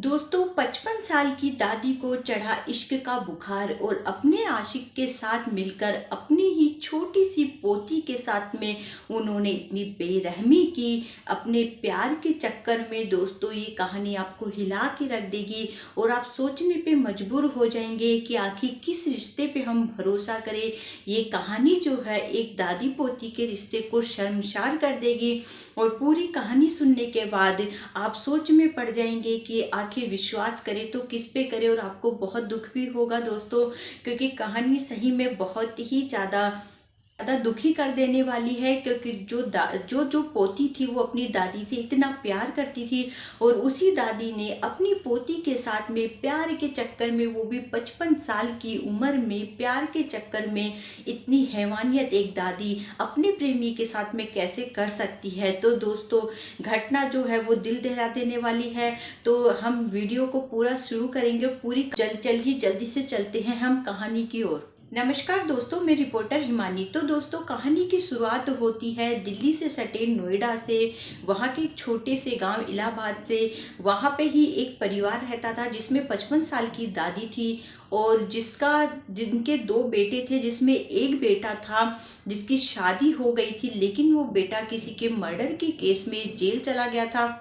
दोस्तों 55 साल की दादी को चढ़ा इश्क का बुखार और अपने आशिक के साथ मिलकर अपनी ही छोटी सी पोती के साथ में उन्होंने इतनी बेरहमी की अपने प्यार के चक्कर में। दोस्तों ये कहानी आपको हिला के रख देगी और आप सोचने पे मजबूर हो जाएंगे कि आखिर किस रिश्ते पे हम भरोसा करें। ये कहानी जो है एक दादी पोती के रिश्ते को शर्मसार कर देगी और पूरी कहानी सुनने के बाद आप सोच में पड़ जाएंगे कि आखिर विश्वास करें तो किस पे करें, और आपको बहुत दुख भी होगा दोस्तों, क्योंकि कहानी सही में बहुत ही ज़्यादा दुखी कर देने वाली है। क्योंकि जो पोती थी वो अपनी दादी से इतना प्यार करती थी और उसी दादी ने अपनी पोती के साथ में प्यार के चक्कर में, वो भी 55 साल की उम्र में प्यार के चक्कर में, इतनी हैवानियत एक दादी अपने प्रेमी के साथ में कैसे कर सकती है। तो दोस्तों घटना जो है वो दिल दहला देने वाली है। तो हम वीडियो को पूरा शुरू करेंगे और पूरी जल्दी से चलते हैं हम कहानी की ओर। नमस्कार दोस्तों, मैं रिपोर्टर हिमानी। तो दोस्तों कहानी की शुरुआत होती है दिल्ली से सटे नोएडा से, वहाँ के एक छोटे से गांव इलाहाबाद से। वहाँ पे ही एक परिवार रहता था जिसमें 55 साल की दादी थी और जिनके 2 बेटे थे, जिसमें एक बेटा था जिसकी शादी हो गई थी, लेकिन वो बेटा किसी के मर्डर के केस में जेल चला गया था।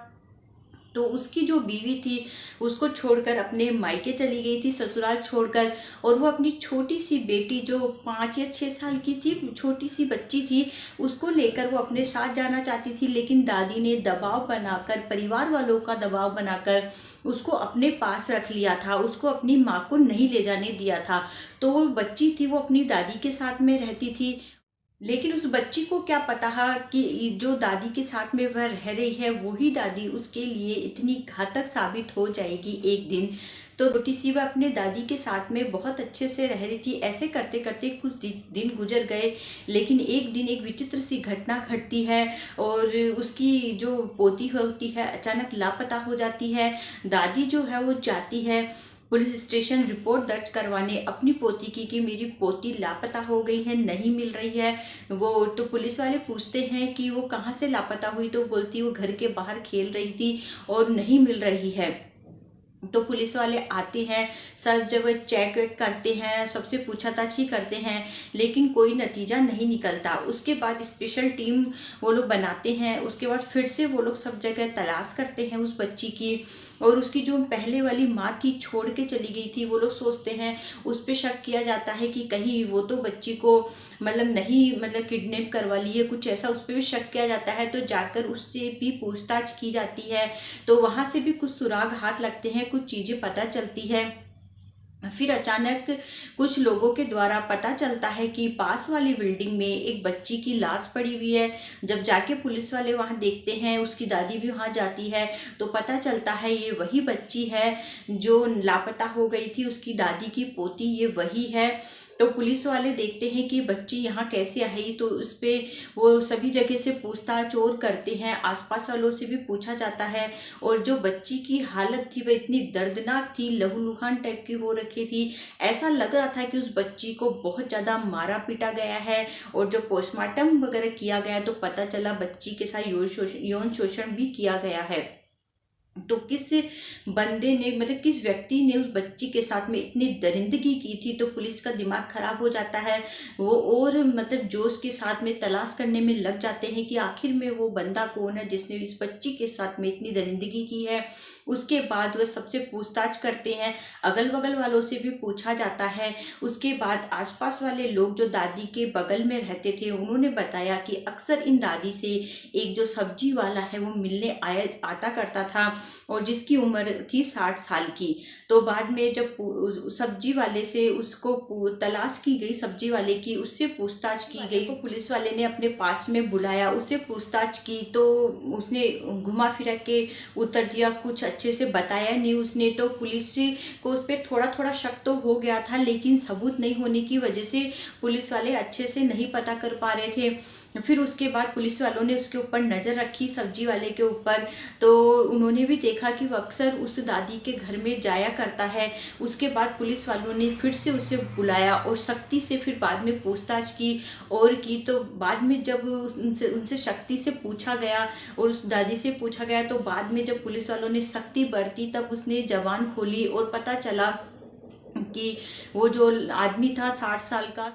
तो उसकी जो बीवी थी उसको छोड़कर अपने मायके चली गई थी, ससुराल छोड़कर। और वो अपनी छोटी सी बेटी जो 5 या 6 साल की थी, छोटी सी बच्ची थी, उसको लेकर वो अपने साथ जाना चाहती थी। लेकिन दादी ने दबाव बनाकर, परिवार वालों का दबाव बनाकर उसको अपने पास रख लिया था, उसको अपनी माँ को नहीं ले जाने दिया था। तो वो बच्ची थी वो अपनी दादी के साथ में रहती थी। लेकिन उस बच्ची को क्या पता है कि जो दादी के साथ में वह रह रही है वही दादी उसके लिए इतनी घातक साबित हो जाएगी एक दिन। तो छोटी सी वह अपने दादी के साथ में बहुत अच्छे से रह रही थी। ऐसे करते करते कुछ दिन गुजर गए, लेकिन एक दिन एक विचित्र सी घटना घटती है और उसकी जो पोती होती है अचानक लापता हो जाती है। दादी जो है वो जाती है पुलिस स्टेशन रिपोर्ट दर्ज करवाने अपनी पोती की कि मेरी पोती लापता हो गई है, नहीं मिल रही है। वो तो पुलिस वाले पूछते हैं कि वो कहाँ से लापता हुई, तो बोलती वो घर के बाहर खेल रही थी और नहीं मिल रही है। तो पुलिस वाले आते हैं, सब जगह चेक वेक करते हैं, सबसे पूछताछ ही करते हैं, लेकिन कोई नतीजा नहीं निकलता। उसके बाद स्पेशल टीम वो लोग बनाते हैं। उसके बाद फिर से वो लोग सब जगह तलाश करते हैं उस बच्ची की। और उसकी जो पहले वाली माँ थी छोड़ के चली गई थी, वो लोग सोचते हैं, उस पर शक किया जाता है कि कहीं वो तो बच्ची को नहीं किडनैप करवा ली है, कुछ ऐसा उस पर भी शक किया जाता है। तो जाकर उससे भी पूछताछ की जाती है, तो वहाँ से भी कुछ सुराग हाथ लगते हैं, कुछ चीज़ें पता चलती है। फिर अचानक कुछ लोगों के द्वारा पता चलता है कि पास वाली बिल्डिंग में एक बच्ची की लाश पड़ी हुई है। जब जाके पुलिस वाले वहां देखते हैं, उसकी दादी भी वहां जाती है, तो पता चलता है ये वही बच्ची है जो लापता हो गई थी, उसकी दादी की पोती ये वही है। तो पुलिस वाले देखते हैं कि बच्ची यहाँ कैसे आई, तो उस पर वो सभी जगह से पूछताछ और करते हैं, आसपास वालों से भी पूछा जाता है। और जो बच्ची की हालत थी वह इतनी दर्दनाक थी, लहूलुहान टाइप की हो रखी थी। ऐसा लग रहा था कि उस बच्ची को बहुत ज़्यादा मारा पीटा गया है। और जो पोस्टमार्टम वगैरह किया गया तो पता चला बच्ची के साथ यौन शोषण भी किया गया है। तो किस बंदे ने, किस व्यक्ति ने उस बच्ची के साथ में इतनी दरिंदगी की थी, तो पुलिस का दिमाग खराब हो जाता है। वो और जोश के साथ में तलाश करने में लग जाते हैं कि आखिर में वो बंदा कौन है जिसने इस बच्ची के साथ में इतनी दरिंदगी की है। उसके बाद वह सबसे पूछताछ करते हैं, अगल बगल वालों से भी पूछा जाता है। उसके बाद आसपास वाले लोग जो दादी के बगल में रहते थे उन्होंने बताया कि अक्सर इन दादी से एक जो सब्जी वाला है वो मिलने आता करता था और जिसकी उम्र थी 60 साल की। तो बाद में जब सब्जी वाले से उसको तलाश की गई, सब्जी वाले की, उससे पूछताछ की गई, तो पुलिस वाले ने अपने पास में बुलाया, उससे पूछताछ की, तो उसने घुमा फिरा के उत्तर दिया, कुछ अच्छे से बताया नहीं उसने। तो पुलिस को उस पर थोड़ा थोड़ा शक तो हो गया था, लेकिन सबूत नहीं होने की वजह से पुलिस वाले अच्छे से नहीं पता कर पा रहे थे। फिर उसके बाद पुलिस वालों ने उसके ऊपर नज़र रखी, सब्जी वाले के ऊपर। तो उन्होंने भी देखा कि वो अक्सर उस दादी के घर में जाया करता है। उसके बाद पुलिस वालों ने फिर से उसे बुलाया और सख्ती से फिर बाद में पूछताछ की और की। तो बाद में जब उनसे उनसे सख्ती से पूछा गया और उस दादी से पूछा गया, तो बाद में जब पुलिस वालों ने सख्ती बरती तब उसने जबान खोली और पता चला कि वो जो आदमी था 60 साल का,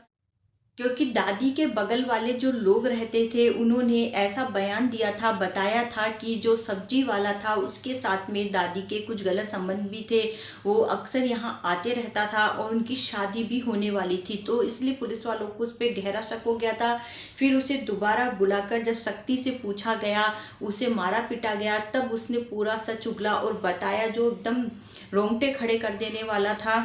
क्योंकि दादी के बगल वाले जो लोग रहते थे उन्होंने ऐसा बयान दिया था, बताया था कि जो सब्जी वाला था उसके साथ में दादी के कुछ गलत संबंध भी थे। वो अक्सर यहाँ आते रहता था और उनकी शादी भी होने वाली थी, तो इसलिए पुलिस वालों को उस पर गहरा शक हो गया था। फिर उसे दोबारा बुलाकर जब सख्ती से पूछा गया, उसे मारा पीटा गया, तब उसने पूरा सच उगला और बताया जो एकदम रोंगटे खड़े कर देने वाला था।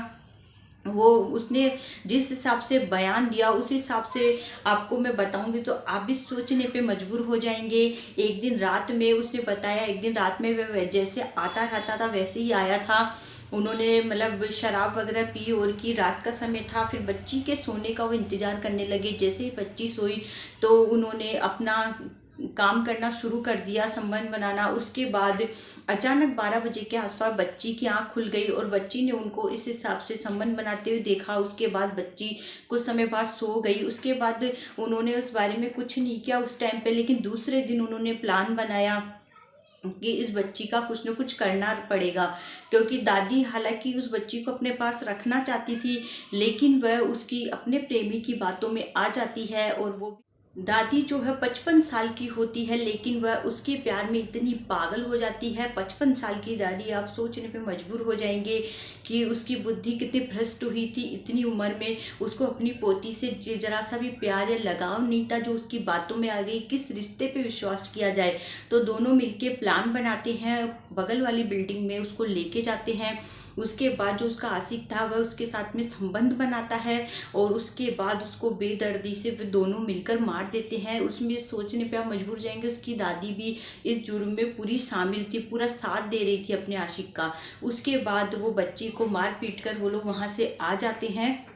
वो उसने जिस हिसाब से बयान दिया उस हिसाब से आपको मैं बताऊंगी तो आप भी सोचने पे मजबूर हो जाएंगे। एक दिन रात में उसने बताया, एक दिन रात में वह जैसे आता रहता था वैसे ही आया था। उन्होंने मतलब शराब वगैरह पी और की, रात का समय था। फिर बच्ची के सोने का वो इंतज़ार करने लगे। जैसे ही बच्ची सोई तो उन्होंने अपना काम करना शुरू कर दिया, संबंध बनाना। उसके बाद अचानक 12 बजे के आसपास बच्ची की आंख खुल गई और बच्ची ने उनको इस हिसाब से संबंध बनाते हुए देखा। उसके बाद बच्ची कुछ समय बाद सो गई। उसके बाद उन्होंने उस बारे में कुछ नहीं किया उस टाइम पे, लेकिन दूसरे दिन उन्होंने प्लान बनाया कि इस बच्ची का कुछ न कुछ करना पड़ेगा, क्योंकि दादी हालांकि उस बच्ची को अपने पास रखना चाहती थी, लेकिन वह उसकी अपने प्रेमी की बातों में आ जाती है। और वो दादी जो है 55 साल की होती है, लेकिन वह उसके प्यार में इतनी पागल हो जाती है। 55 साल की दादी, आप सोचने पे मजबूर हो जाएंगे कि उसकी बुद्धि कितनी भ्रष्ट हुई थी। इतनी उम्र में उसको अपनी पोती से जरा सा भी प्यार या लगाव नहीं था, जो उसकी बातों में आ गई। किस रिश्ते पे विश्वास किया जाए। तो दोनों मिलके प्लान बनाते हैं, बगल वाली बिल्डिंग में उसको लेके जाते हैं। उसके बाद जो उसका आशिक था वह उसके साथ में संबंध बनाता है और उसके बाद उसको बेदर्दी से वे दोनों मिलकर मार देते हैं। उसमें सोचने पे आप मजबूर जाएंगे, उसकी दादी भी इस जुर्म में पूरी शामिल थी, पूरा साथ दे रही थी अपने आशिक का। उसके बाद वो बच्ची को मार पीट कर वो लोग वहाँ से आ जाते हैं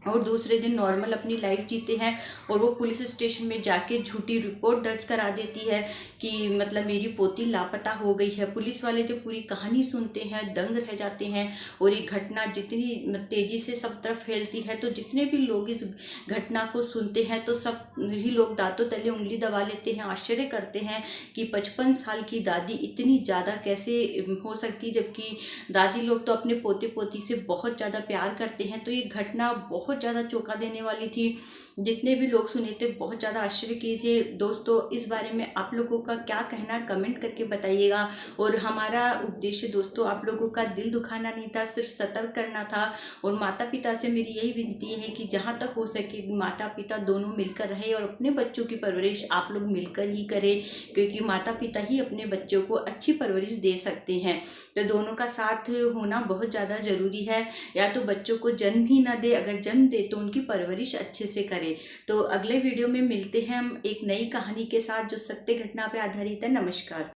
और दूसरे दिन नॉर्मल अपनी लाइफ जीते हैं। और वो पुलिस स्टेशन में जाके झूठी रिपोर्ट दर्ज करा देती है कि मतलब मेरी पोती लापता हो गई है। पुलिस वाले तो पूरी कहानी सुनते हैं, दंग रह जाते हैं। और ये घटना जितनी तेज़ी से सब तरफ फैलती है तो जितने भी लोग इस घटना को सुनते हैं तो सब ही लोग दांतों तले उंगली दबा लेते हैं, आश्चर्य करते हैं कि 55 साल की दादी इतनी ज़्यादा कैसे हो सकती, जबकि दादी लोग तो अपने पोते पोती से बहुत ज़्यादा प्यार करते हैं। तो ये घटना बहुत ज़्यादा चौंका देने वाली थी। जितने भी लोग सुने थे बहुत ज़्यादा आश्चर्य किए थे। दोस्तों, इस बारे में आप लोगों का क्या कहना कमेंट करके बताइएगा। और हमारा उद्देश्य दोस्तों आप लोगों का दिल दुखाना नहीं था, सिर्फ सतर्क करना था। और माता पिता से मेरी यही विनती है कि जहाँ तक हो सके माता पिता दोनों मिलकर रहे और अपने बच्चों की परवरिश आप लोग मिलकर ही करें, क्योंकि माता पिता ही अपने बच्चों को अच्छी परवरिश दे सकते हैं। तो दोनों का साथ होना बहुत ज़्यादा ज़रूरी है। या तो बच्चों को जन्म ही ना दे, अगर जन्म दे तो उनकी परवरिश अच्छे से करे। तो अगले वीडियो में मिलते हैं हम एक नई कहानी के साथ जो सत्य घटना पे आधारित है। नमस्कार।